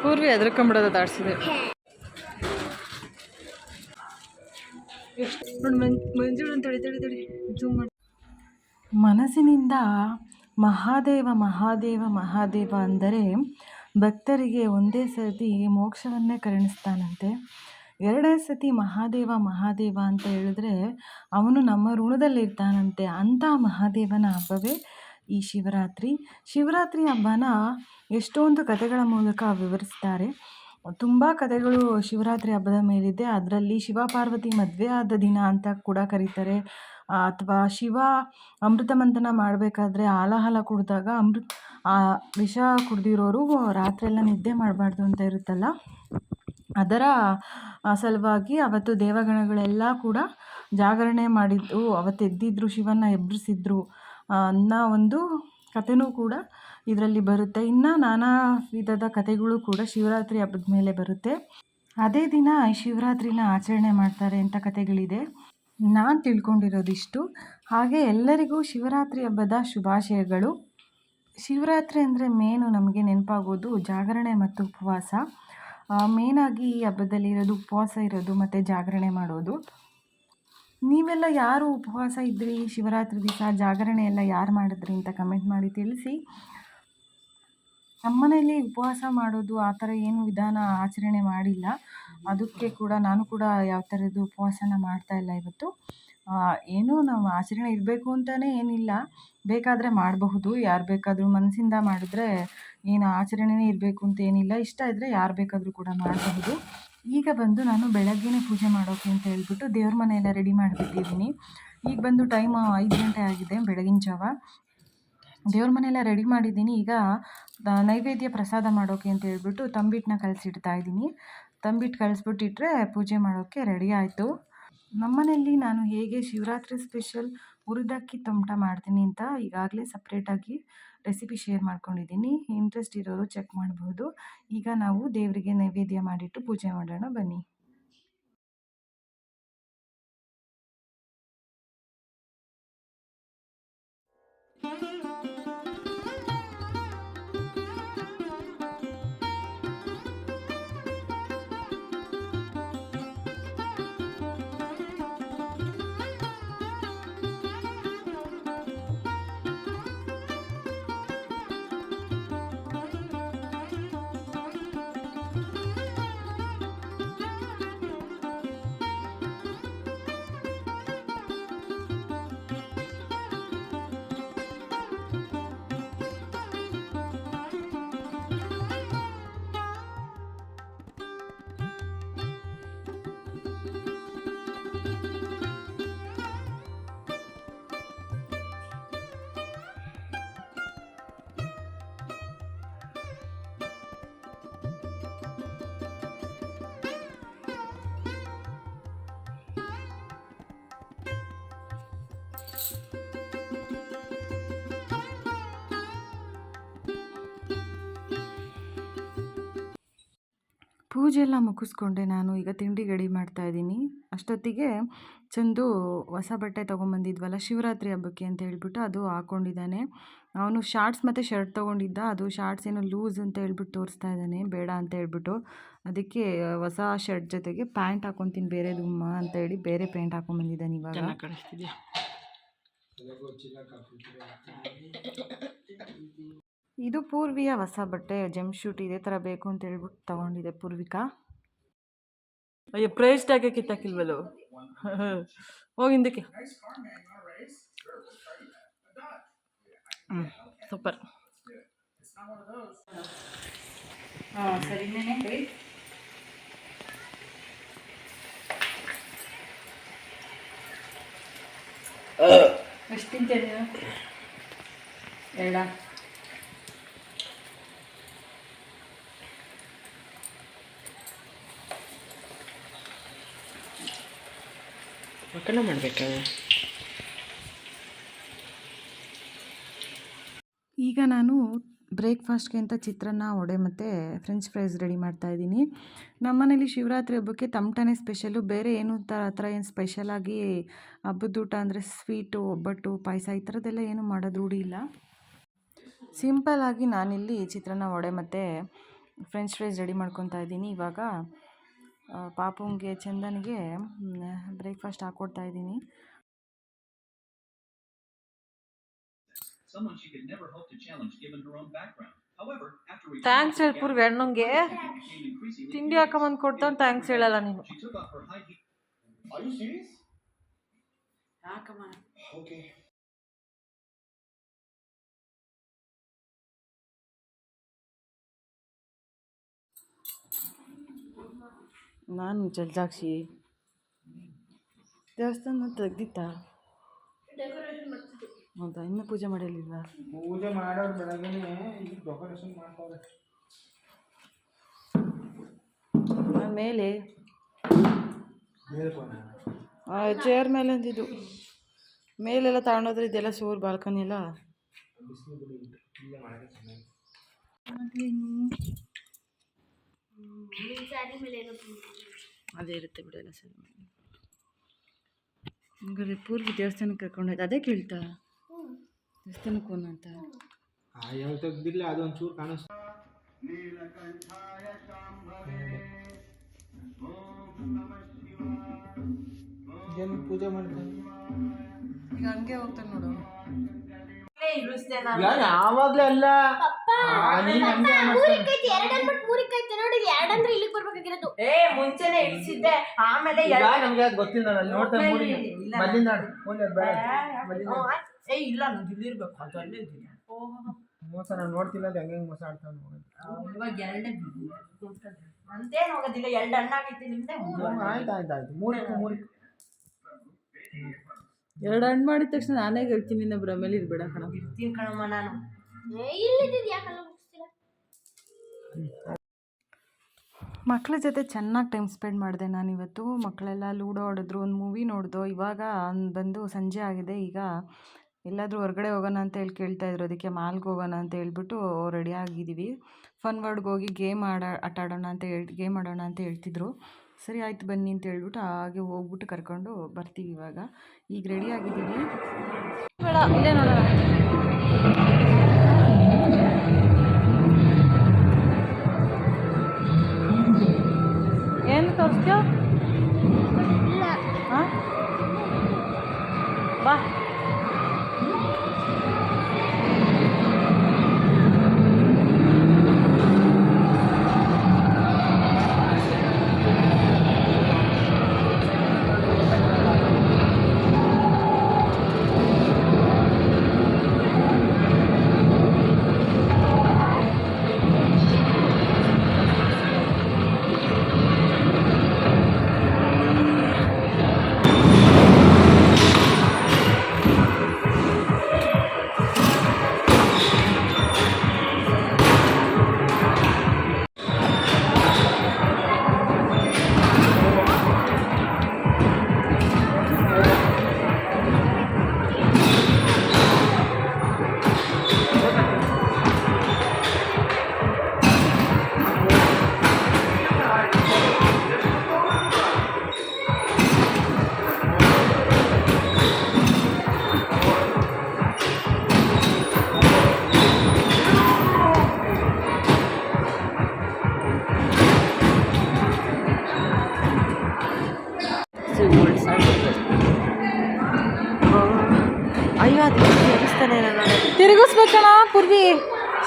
ಪೂರ್ವಿ ಎದ್ರಕೊಂಬಿಡೋದು ತಾಡ್ಸಿದೆ ನೋಡಿ ಮಂಜುಳು ತಡಿ ತಡಿ ತಡಿ ಜೂಮ್ ಮಾಡಿ. ಮನಸ್ಸಿನಿಂದ ಮಹಾದೇವ ಮಹಾದೇವ ಮಹಾದೇವ ಅಂದರೆ ಭಕ್ತರಿಗೆ ಒಂದೇ ಸತಿ ಮೋಕ್ಷವನ್ನೇ ಕರುಣಿಸ್ತಾನಂತೆ. ಎರಡನೇ ಸತಿ ಮಹಾದೇವ ಮಹಾದೇವ ಅಂತ ಹೇಳಿದ್ರೆ ಅವನು ನಮ್ಮ ಋಣದಲ್ಲಿರ್ತಾನಂತೆ. ಅಂಥ ಮಹಾದೇವನ ಹಬ್ಬವೇ ಈ ಶಿವರಾತ್ರಿ. ಶಿವರಾತ್ರಿ ಹಬ್ಬನ ಎಷ್ಟೊಂದು ಕಥೆಗಳ ಮೂಲಕ ವಿವರಿಸ್ತಾರೆ. ತುಂಬ ಕಥೆಗಳು ಶಿವರಾತ್ರಿ ಹಬ್ಬದ ಮೇಲಿದೆ. ಅದರಲ್ಲಿ ಶಿವ ಪಾರ್ವತಿ ಮದುವೆ ಆದ ದಿನ ಅಂತ ಕೂಡ ಕರೀತಾರೆ. ಅಥವಾ ಶಿವ ಅಮೃತ ಮಂಥನ ಮಾಡಬೇಕಾದ್ರೆ ಆಲಾಹಲ ಕುಡಿದಾಗ ವಿಷ ಕುಡಿದಿರೋರು ರಾತ್ರಿಯೆಲ್ಲ ನಿದ್ದೆ ಮಾಡಬಾರ್ದು ಅಂತ ಇರುತ್ತಲ್ಲ, ಅದರ ಸಲುವಾಗಿ ಅವತ್ತು ದೇವಗಣಗಳೆಲ್ಲ ಕೂಡ ಜಾಗರಣೆ ಮಾಡಿದ್ದು, ಅವತ್ತು ಎದ್ದಿದ್ರು, ಶಿವನ ಎಬ್ಬರಿಸಿದ್ರು ಅನ್ನೋ ಒಂದು ಕಥೆನೂ ಕೂಡ ಇದರಲ್ಲಿ ಬರುತ್ತೆ. ಇನ್ನು ನಾನಾ ವಿಧದ ಕಥೆಗಳು ಕೂಡ ಶಿವರಾತ್ರಿ ಹಬ್ಬದ ಮೇಲೆ ಬರುತ್ತೆ. ಅದೇ ದಿನ ಶಿವರಾತ್ರಿನ ಆಚರಣೆ ಮಾಡ್ತಾರೆ ಅಂತ ಕಥೆಗಳಿದೆ. ನಾನು ತಿಳ್ಕೊಂಡಿರೋದಿಷ್ಟು. ಹಾಗೆ ಎಲ್ಲರಿಗೂ ಶಿವರಾತ್ರಿ ಹಬ್ಬದ ಶುಭಾಶಯಗಳು. ಶಿವರಾತ್ರಿ ಅಂದರೆ ಮೇನು ನಮಗೆ ನೆನಪಾಗೋದು ಜಾಗರಣೆ ಮತ್ತು ಉಪವಾಸ. ಮೇನಾಗಿ ಈ ಹಬ್ಬದಲ್ಲಿ ಇರೋದು ಉಪವಾಸ ಇರೋದು ಮತ್ತು ಜಾಗರಣೆ ಮಾಡೋದು. ನೀವೆಲ್ಲ ಯಾರು ಉಪವಾಸ ಇದ್ರಿ ಶಿವರಾತ್ರಿ ದಿವಸ, ಜಾಗರಣೆ ಎಲ್ಲ ಯಾರು ಮಾಡಿದ್ರಿ ಅಂತ ಕಮೆಂಟ್ ಮಾಡಿ ತಿಳಿಸಿ. ನಮ್ಮನೇಲಿ ಉಪವಾಸ ಮಾಡೋದು ಆ ಥರ ಏನು ವಿಧಾನ ಆಚರಣೆ ಮಾಡಿಲ್ಲ. ಅದಕ್ಕೆ ಕೂಡ ನಾನು ಕೂಡ ಯಾವ ಥರದ್ದು ಉಪವಾಸನ ಮಾಡ್ತಾಯಿಲ್ಲ ಇವತ್ತು. ಏನೂ ನಾವು ಆಚರಣೆ ಇರಬೇಕು ಅಂತಲೇ ಏನಿಲ್ಲ, ಬೇಕಾದರೆ ಮಾಡಬಹುದು. ಯಾರು ಬೇಕಾದರೂ ಮನಸ್ಸಿಂದ ಮಾಡಿದ್ರೆ ಏನು ಆಚರಣೆನೇ ಇರಬೇಕು ಅಂತ ಏನಿಲ್ಲ. ಇಷ್ಟ ಇದ್ದರೆ ಯಾರು ಬೇಕಾದರೂ ಕೂಡ ಮಾಡಬಹುದು. ಈಗ ಬಂದು ನಾನು ಬೆಳಗ್ಗೆನೇ ಪೂಜೆ ಮಾಡೋಕ್ಕೆ ಅಂತ ಹೇಳ್ಬಿಟ್ಟು ದೇವ್ರ ಮನೆಯೆಲ್ಲ ರೆಡಿ ಮಾಡಿಬಿಟ್ಟಿದ್ದೀನಿ. ಈಗ ಬಂದು ಟೈಮು 5 ಗಂಟೆ ಆಗಿದೆ, ಬೆಳಗಿನ ಜಾವ. ದೇವ್ರ ಮನೆಯೆಲ್ಲ ರೆಡಿ ಮಾಡಿದ್ದೀನಿ. ಈಗ ನೈವೇದ್ಯ ಪ್ರಸಾದ ಮಾಡೋಕ್ಕೆ ಅಂತ ಹೇಳ್ಬಿಟ್ಟು ತಂಬಿಟ್ಟನ್ನ ಕಲಸಿಡ್ತಾ ಇದ್ದೀನಿ. ತಂಬಿಟ್ಟು ಕಲಿಸ್ಬಿಟ್ಟಿಟ್ರೆ ಪೂಜೆ ಮಾಡೋಕ್ಕೆ ರೆಡಿ ಆಯಿತು. ನಮ್ಮನೆಯಲ್ಲಿ ನಾನು ಹೇಗೆ ಶಿವರಾತ್ರಿ ಸ್ಪೆಷಲ್ ಹುರಿದಕ್ಕಿ ತಮಟ ಮಾಡ್ತೀನಿ ಅಂತ ಈಗಾಗಲೇ ಸಪ್ರೇಟಾಗಿ ರೆಸಿಪಿ ಶೇರ್ ಮಾಡ್ಕೊಂಡಿದ್ದೀನಿ. ಇಂಟ್ರೆಸ್ಟ್ ಇರೋರು ಚೆಕ್ ಮಾಡ್ಬೋದು. ಈಗ ನಾವು ದೇವರಿಗೆ ನೈವೇದ್ಯ ಮಾಡಿಟ್ಟು ಪೂಜೆ ಮಾಡೋಣ ಬನ್ನಿ. ಪೂಜೆ ಎಲ್ಲ ಮುಗಿಸ್ಕೊಂಡೆ. ನಾನು ಈಗ ತಿಂಡಿ ರೆಡಿ ಮಾಡ್ತಾಯಿದ್ದೀನಿ. ಅಷ್ಟೊತ್ತಿಗೆ ಚಂದು ಹೊಸ ಬಟ್ಟೆ ತೊಗೊಂಬಂದಿದ್ವಲ್ಲ ಶಿವರಾತ್ರಿ ಹಬ್ಬಕ್ಕೆ ಅಂತ ಹೇಳ್ಬಿಟ್ಟು ಅದು ಹಾಕ್ಕೊಂಡಿದ್ದಾನೆ. ಅವನು ಶಾರ್ಟ್ಸ್ ಮತ್ತು ಶರ್ಟ್ ತೊಗೊಂಡಿದ್ದ, ಅದು ಶಾರ್ಟ್ಸ್ ಏನೋ ಲೂಸ್ ಅಂತ ಹೇಳ್ಬಿಟ್ಟು ತೋರಿಸ್ತಾ ಇದ್ದಾನೆ, ಬೇಡ ಅಂತ ಹೇಳ್ಬಿಟ್ಟು. ಅದಕ್ಕೆ ಹೊಸ ಶರ್ಟ್ ಜೊತೆಗೆ ಪ್ಯಾಂಟ್ ಹಾಕ್ಕೊತೀನಿ ಬೇರೆದು ಅಂತ ಹೇಳಿ ಬೇರೆ ಪ್ಯಾಂಟ್ ಹಾಕ್ಕೊಂಬಂದಿದ್ದಾನೆ. ಇವಾಗ ಇದು ಪೂರ್ವಿಯ ಹೊಸ ಬಟ್ಟೆ, ಜಂಪ್ ಶೂಟ್ ಇದೇ ಥರ ಬೇಕು ಅಂತ ಹೇಳ್ಬಿಟ್ಟು ತೊಗೊಂಡಿದೆ ಪೂರ್ವಿಕಾ. ಅಯ್ಯೋ ಪ್ರೈಸ್ ಟ್ಯಾಗೆ ಕಿತ್ತಾಕಿಲ್ವಲ್ಲೋ, ಹೋಗಿ ಹಿಂದಕ್ಕೆ. ಸೂಪರ್. ಸರಿನೇ ಕೈ ಎಷ್ಟು ತಿಂತೇನೆ ಎರಡ ಮಕ್ಕಳ ಮಾಡಬೇಕಾ. ಈಗ ನಾನು ಬ್ರೇಕ್ಫಾಸ್ಟ್ಗೆ ಅಂತ ಚಿತ್ರಾನ್ನ ವಡೆ ಮತ್ತು ಫ್ರೆಂಚ್ ಫ್ರೈಸ್ ರೆಡಿ ಮಾಡ್ತಾಯಿದ್ದೀನಿ. ನಮ್ಮನೇಲಿ ಶಿವರಾತ್ರಿ ಹಬ್ಬಕ್ಕೆ ತಮಟನೇ ಸ್ಪೆಷಲು. ಬೇರೆ ಏನು ಆ ಥರ ಏನು ಸ್ಪೆಷಲಾಗಿ ಹಬ್ಬದ ಊಟ ಅಂದರೆ ಸ್ವೀಟು, ಒಬ್ಬಟ್ಟು, ಪಾಯಸ ಈ ಥರದ್ದೆಲ್ಲ ಏನು ಮಾಡೋದು ರೂಢಿ ಇಲ್ಲ. ಸಿಂಪಲ್ಲಾಗಿ ನಾನಿಲ್ಲಿ ಚಿತ್ರಾನ್ನ ವಡೆ ಮತ್ತು ಫ್ರೆಂಚ್ ಫ್ರೈಸ್ ರೆಡಿ ಮಾಡ್ಕೊತಾ ಇದ್ದೀನಿ. ಇವಾಗ ಪಾಪುಂಗೆ ಚಂದನ್ಗೆ ಬ್ರೇಕ್ಫಾಸ್ಟ್ ಹಾಕ್ಕೊಡ್ತಾ ಇದ್ದೀನಿ. ಥ್ಯಾಂಕ್ಸ್ ಹೇಳಿ ಪೂರ್ವಿ ಅಣ್ಣಂಗೆ ತಿಂಡಿ ಹಾಕೊಂಬಂದು ಕೊಡ್ತಾನೆ. ಥ್ಯಾಂಕ್ಸ್ ಹೇಳಲ್ಲ ನೀನು. ನಾನು ಜಲ್ಜಾಕ್ಷಿ ದೇವಸ್ಥಾನ ತೆಗ್ದಿತ್ತಾ? ಹೌದಾ? ಇನ್ನೂ ಪೂಜೆ ಮಾಡಿರಲಿಲ್ಲ? ಪೂಜೆ ಮಾಡೋರು ಬೆಳಗ್ಗೆನೇ ಡೆಕೋರೇಷನ್ ಮಾಡ್ತಾರೆ. ನಾನು ಮೇಲೆ ಚೇರ್ ಮೇಲೆ ಅಂದಿದ್ದು. ಮೇಲೆಲ್ಲ ತಗೊಂಡೋದ್ರೆ ಇದೆಲ್ಲ ಸೋರ್ ಬಾಲ್ಕನಿ ಎಲ್ಲ ಅದೇ ಇರುತ್ತೆ ಬಿಡಲ್ಲ ಸರಿ. ಹಂಗಾರೆ ಪೂರ್ವಿ ದೇವಸ್ಥಾನಕ್ಕೆ ಕರ್ಕೊಂಡೋಯ್ತು. ಅದೇ ಕೇಳ್ತಾ ದೇವಸ್ಥಾನಕ್ಕೆ ಹೋಗೋಣ ಅಂತ. ಯಾವ ತೆಗ್ದಿಲ್ಲ, ಅದೊಂಚೂರು ಕಾಣಿಸ್ತು. ಪೂಜೆ ಮಾಡ್ತಾನೆ ಈಗ ಹಂಗೆ ಹೋಗ್ತಾನೆ ನೋಡು. ಯಾವಾಗ್ಲೇ ಅಲ್ಲ ಮುಂಚೆನೆ ಇಳಿಸಿದ್ದೆ. ಆಮೇಲೆ ನಮ್ಗೆ ಗೊತ್ತಿಲ್ಲ, ನೋಡ್ತಾನೆ ಇಲ್ಲ ನಾನು ಇಲ್ಲಿ ಇರ್ಬೇಕು ಅಂತ ಅಲ್ಲೇ ಇದ್ದೀನಿ. ಮೋಸ ನಾನು ನೋಡ್ತಿಲ್ಲ, ಅದು ಹೆಂಗೆ ಮೋಸ ಆಡ್ತಾನೆ. ಇವಾಗ ಎರಡೇ ಅಂತೇನು ಹೋಗೋದಿಲ್ಲ. ಎರಡು ಹಣ್ಣಾಗೈತಿ ನಿಮ್ದೆ. ಆಯ್ತು ಮೂರಕ್ಕೆ ಎರಡು ಹಣ್ಣು ಮಾಡಿದ ತಕ್ಷಣ ನಾನೇ ಗೆಲ್ತೀನಿ. ಇನ್ನೊಬ್ರ ಮೇಲೆ ಇರ್ಬೇಡ ಕಣ. ಇರ್ತೀನಿ ಕಣಮ್ಮ ನಾನು. ಮಕ್ಕಳ ಜೊತೆ ಚೆನ್ನಾಗಿ ಟೈಮ್ ಸ್ಪೆಂಡ್ ಮಾಡಿದೆ ನಾನಿವತ್ತು. ಮಕ್ಕಳೆಲ್ಲ ಲೂಡೋ ಆಡಿದ್ರು, ಒಂದು ಮೂವಿ ನೋಡಿದೋ. ಇವಾಗ ಬಂದು ಸಂಜೆ ಆಗಿದೆ. ಈಗ ಎಲ್ಲಾದರೂ ಹೊರಗಡೆ ಹೋಗೋಣ ಅಂತ ಹೇಳಿ ಕೇಳ್ತಾಯಿದ್ರು. ಅದಕ್ಕೆ ಮಾಲ್ಗೆ ಹೋಗೋಣ ಅಂತ ಹೇಳ್ಬಿಟ್ಟು ರೆಡಿ ಆಗಿದ್ದೀವಿ. ಫನ್ ವರ್ಡ್ಗೆ ಹೋಗಿ ಆಟ ಆಡೋಣ ಅಂತ ಹೇಳ್ತಿದ್ರು. ಸರಿ ಆಯ್ತು ಬನ್ನಿ ಅಂತ ಹೇಳ್ಬಿಟ್ಟು ಹಾಗೆ ಹೋಗ್ಬಿಟ್ಟು ಕರ್ಕೊಂಡು ಬರ್ತೀವಿ. ಇವಾಗ ಈಗ ರೆಡಿ ಆಗಿದ್ದೀವಿ. ಬೇಡ ಇಲ್ಲೇ ನೋಡೋಣ. ಏನು ತೋರಿಸ್ತೀಯ? ಹಾಂ ಬಾ. ಅಯ್ಯೋ ಅದು ತಿರುಗಿಸ್ತಾನೆ. ತಿರುಗಿಸ್ಬೇಕಣ್ಣ ಪೂರ್ವಿ,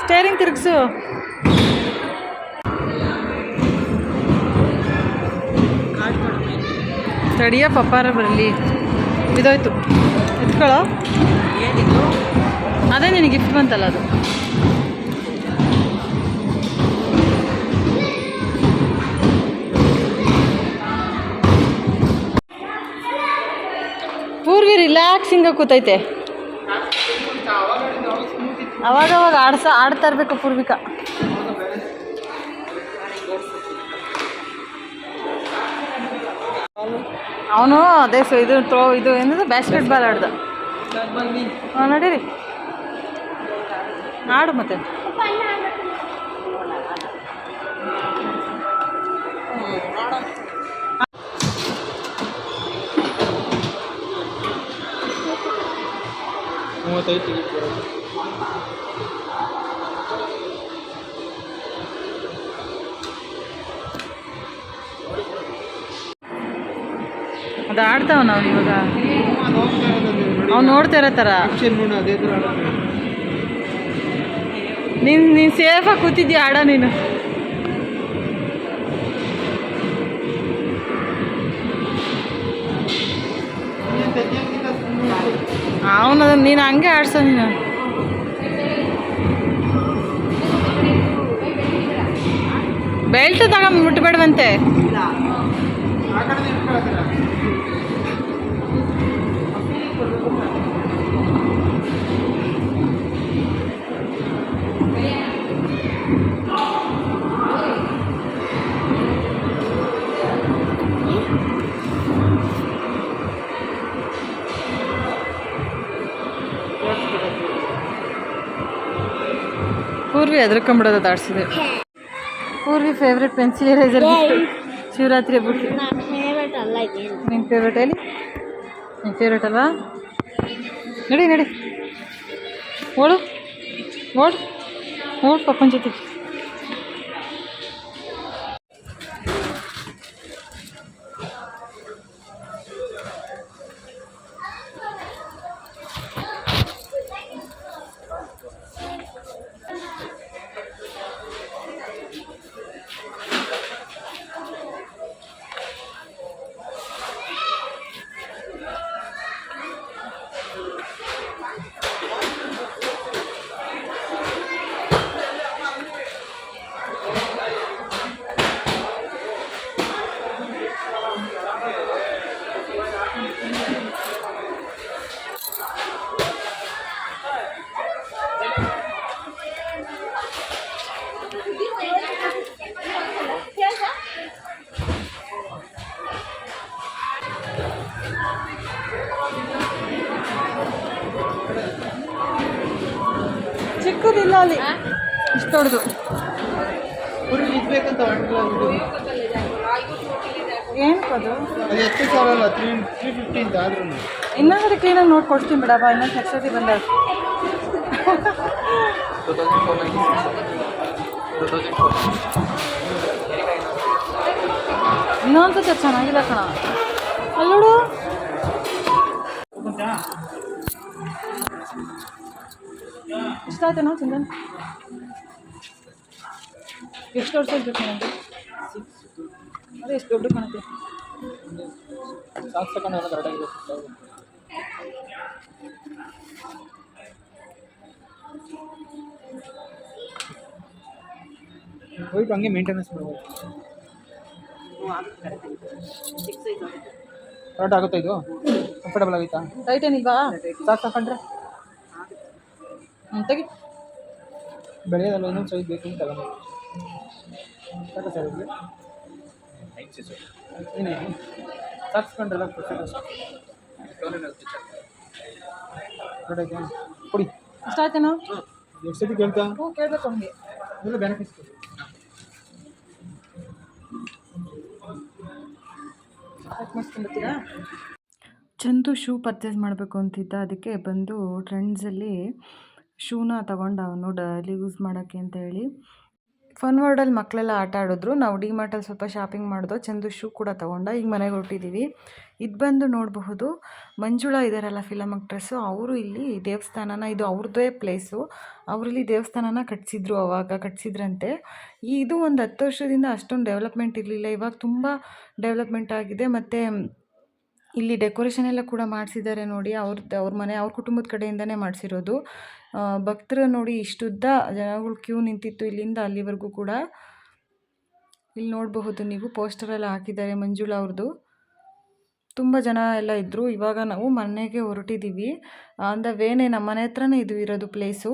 ಸ್ಟೇರಿಂಗ್ ತಿರುಗಿಸು. ಸ್ಟಡಿಯ ಪಪ್ಪಾರ ಬರಲಿ. ಇದೋಯ್ತು ಎತ್ಕೊಳ್ಳೋ. ಏನಿದು? ಅದೇ ನಿನಗೆ ಗಿಫ್ಟ್ ಬಂತಲ್ಲ ಅದು. ಪೂರ್ವಿ ರಿಲ್ಯಾಕ್ಸಿಂಗ್ ಕೂತೈತೆ. ಅವಾಗವಾಗ ಆಡ್ತಾ ಇರ್ಬೇಕು ಪೂರ್ವಿಕಾ. ಅವನು ಅದೇ ಇದು ಏನದು ಬ್ಯಾಸ್ಕೆಟ್ ಬಾಲ್ ಆಡ್ದ. ನಡೀರಿ ಆಡು ಮತ್ತೆ. ಮೂವತ್ತೈದು ಟಿಕೆಟ್ ಬರೋದು. ಅದು ಆಡ್ತಾವ ನಾವು ಇವಾಗ ಅವ್ನು ಹೋಗ್ತಾ ಇರೋದು ನೋಡಿ. ಅವ್ನು ನೋಡ್ತಾ ಇರೋ ಥರ ಆಕ್ಷನ್ ನೋಡು ಅದೇ ಥರ ಆಡೋದು. ನೀನು ಸೇಫಾಗಿ ಕೂತಿದ್ಯಾ ಆಡ ನೀನು. ನೀನ್ ತೆಗಿಯೋಂಗಿಲ್ಲ ಸುಮ್ನೆ. ಅವನು ನೀನು ಹಂಗೆ ಆಡ್ಸೋ ನೀನು. ಬೆಲ್ಟ್ ತಗೊಂಡು ಮುಟ್ಬೇಡವಂತೆ. ಆ ಕಡೆ ನಿಂತ್ಕೊಳ್ತೀರ. ಪೂರ್ವಿ ಹೆದರ್ಕೊಂಬಿಡೋದು ಅದು ಆಡ್ಸಿದೆ. Purvi favourite pencil eraser Shivaratri ಹಬ್ಬಕ್ಕೆ. ನಿನ್ನ ಫೇವ್ರೇಟ್ ಹೇಳಿ. ನಿನ್ನ ಫೇವ್ರೇಟ್ ಅಲ್ವಾ? ನಡಿ ನಡಿ ಓಡು ಓಡು ಓಡು ಪಪ್ಪನ ಜೊತೆ. ಚಿಕ್ಕದಿಲ್ಲ ಅಲ್ಲಿ ಇಷ್ಟು ದೊಡ್ಡದು. ಪುರಿ ನಿಲ್ಬೇಕಂತ ಹೊರಟು. ಏನಕ್ಕದು? ಅದು ಎಷ್ಟು ಸಾವಿರ ಅಲ್ಲ, 350 ಅಂತ ಆದ್ರೂ. ಇನ್ನೊಂದು ಕ್ಲೀನಾಗಿ ನೋಡಿ ಕೊಡ್ತೀನಿ ಬಿಡಪ್ಪ. ಇನ್ನೊಂದು ನೆಕ್ಸ್ಟ್ ಸತಿ ಬಂದಾಗ ಇನ್ನೊಂದು ಸತಿ ಚೆನ್ನಾಗಿಲ್ಲ ಕಣ. ಅಲ್ಲೋಡು ಇಷ್ಟ ಆಯ್ತೇನೋ ಚಂದನ್? ಎಷ್ಟು ವರ್ಷ ಇರ್ಬೇಕು ನನಗೆ? ಅದೇ ಎಷ್ಟು ದೊಡ್ಡ ಕಾಣುತ್ತೆ. ಸಾಕು ತಗೊಂಡು ಎಲ್ಲ ಕರೆಕ್ಟಾಗಿದೆ. ಹೋಯ್ತು ಹಂಗೆ ಮೇಂಟೆನೆನ್ಸ್ ಮಾಡ್ಬೋದು. ಕರೆಕ್ಟ್ ಆಗುತ್ತಾ ಇದು? ಕಂಫರ್ಟಬಲ್ ಆಗುತ್ತಾ? ಟೈಟ್ ಏನಿಲ್ವಾ? ಸಾಕು ತಗೊಂಡ್ರೆ ತೆಗಿ. ಬೆಳೆಯೋದಲ್ಲ, ಇನ್ನೊಂದು ಸೈಜ್ ಬೇಕು ಅಂತ ತಗೊಂಡು ಸಾಕು ಸರ್. ಇಲ್ಲಿ ಏನೇನು ಸಾಕ್ಸ್ಕೊಂಡ್ರಲ್ಲ ಕೊಡಿ. ಇಷ್ಟ ಆಯ್ತೇನೋ? ಎಷ್ಟು ಸತಿ ಕೇಳ್ತಾ? ಹ್ಞೂ ಕೇಳಬೇಕು ಅವ್ನಿಗೆ. ಎಲ್ಲ ಬೆನಿಫಿಟ್ಸ್ ಮಾಡಿಸ್ಕೊಂಡ್ಬರ್ತೀರಾ? ಚಂದು ಶೂ ಪರ್ಚೇಸ್ ಮಾಡಬೇಕು ಅಂತಿದ್ದ. ಅದಕ್ಕೆ ಬಂದು ಟ್ರೆಂಡ್ಸಲ್ಲಿ ಶೂನ ತಗೊಂಡು ಅವನು ಡೈಲಿ ಯೂಸ್ ಮಾಡೋಕ್ಕೆ ಅಂತ ಹೇಳಿ. ಫನ್ ವರ್ಲ್ಡಲ್ಲಿ ಮಕ್ಕಳೆಲ್ಲ ಆಟ ಆಡಿದ್ರು. ನಾವು ಡಿಮಾರ್ಟಲ್ಲಿ ಸ್ವಲ್ಪ ಶಾಪಿಂಗ್ ಮಾಡಿದೋ. ಚಂದು ಶೂ ಕೂಡ ತೊಗೊಂಡ. ಈಗ ಮನೆಗೆ ಹೊರಟಿದ್ದೀವಿ. ಇದು ಬಂದು ನೋಡಬಹುದು, ಮಂಜುಳಾ ಇದ್ದಾರಲ್ಲ ಫಿಲಮ್ ಆಕ್ಟ್ರೆಸ್ಸು, ಅವರು ಇಲ್ಲಿ ದೇವಸ್ಥಾನನ, ಇದು ಅವ್ರದ್ದೇ ಪ್ಲೇಸು, ಅವರಲ್ಲಿ ದೇವಸ್ಥಾನನ ಕಟ್ಸಿದ್ರಂತೆ. ಇದು ಒಂದು 10 ವರ್ಷದಿಂದ ಅಷ್ಟೊಂದು ಡೆವಲಪ್ಮೆಂಟ್ ಇರಲಿಲ್ಲ. ಇವಾಗ ತುಂಬ ಡೆವಲಪ್ಮೆಂಟ್ ಆಗಿದೆ. ಮತ್ತು ಇಲ್ಲಿ ಡೆಕೋರೇಷನ್ ಎಲ್ಲ ಕೂಡ ಮಾಡಿಸಿದ್ದಾರೆ ನೋಡಿ. ಅವ್ರ ಮನೆ, ಅವ್ರ ಕುಟುಂಬದ ಕಡೆಯಿಂದನೇ ಮಾಡಿಸಿರೋದು. ಭಕ್ತರು ನೋಡಿ ಇಷ್ಟುದ್ದ ಜನಗಳು ಕ್ಯೂ ನಿಂತಿತ್ತು ಇಲ್ಲಿಂದ ಅಲ್ಲಿವರೆಗೂ ಕೂಡ. ಇಲ್ಲಿ ನೋಡಬಹುದು ನೀವು, ಪೋಸ್ಟರೆಲ್ಲ ಹಾಕಿದ್ದಾರೆ ಮಂಜುಳಾ ಅವ್ರದ್ದು. ತುಂಬ ಜನ ಎಲ್ಲ ಇದ್ದರು. ಇವಾಗ ನಾವು ಮನೆಗೆ ಹೊರಟಿದ್ದೀವಿ. ಆನ್ ದ ವೇನೇ ನಮ್ಮ ಮನೆ ಹತ್ರನೇ ಇದು ಇರೋದು ಪ್ಲೇಸು.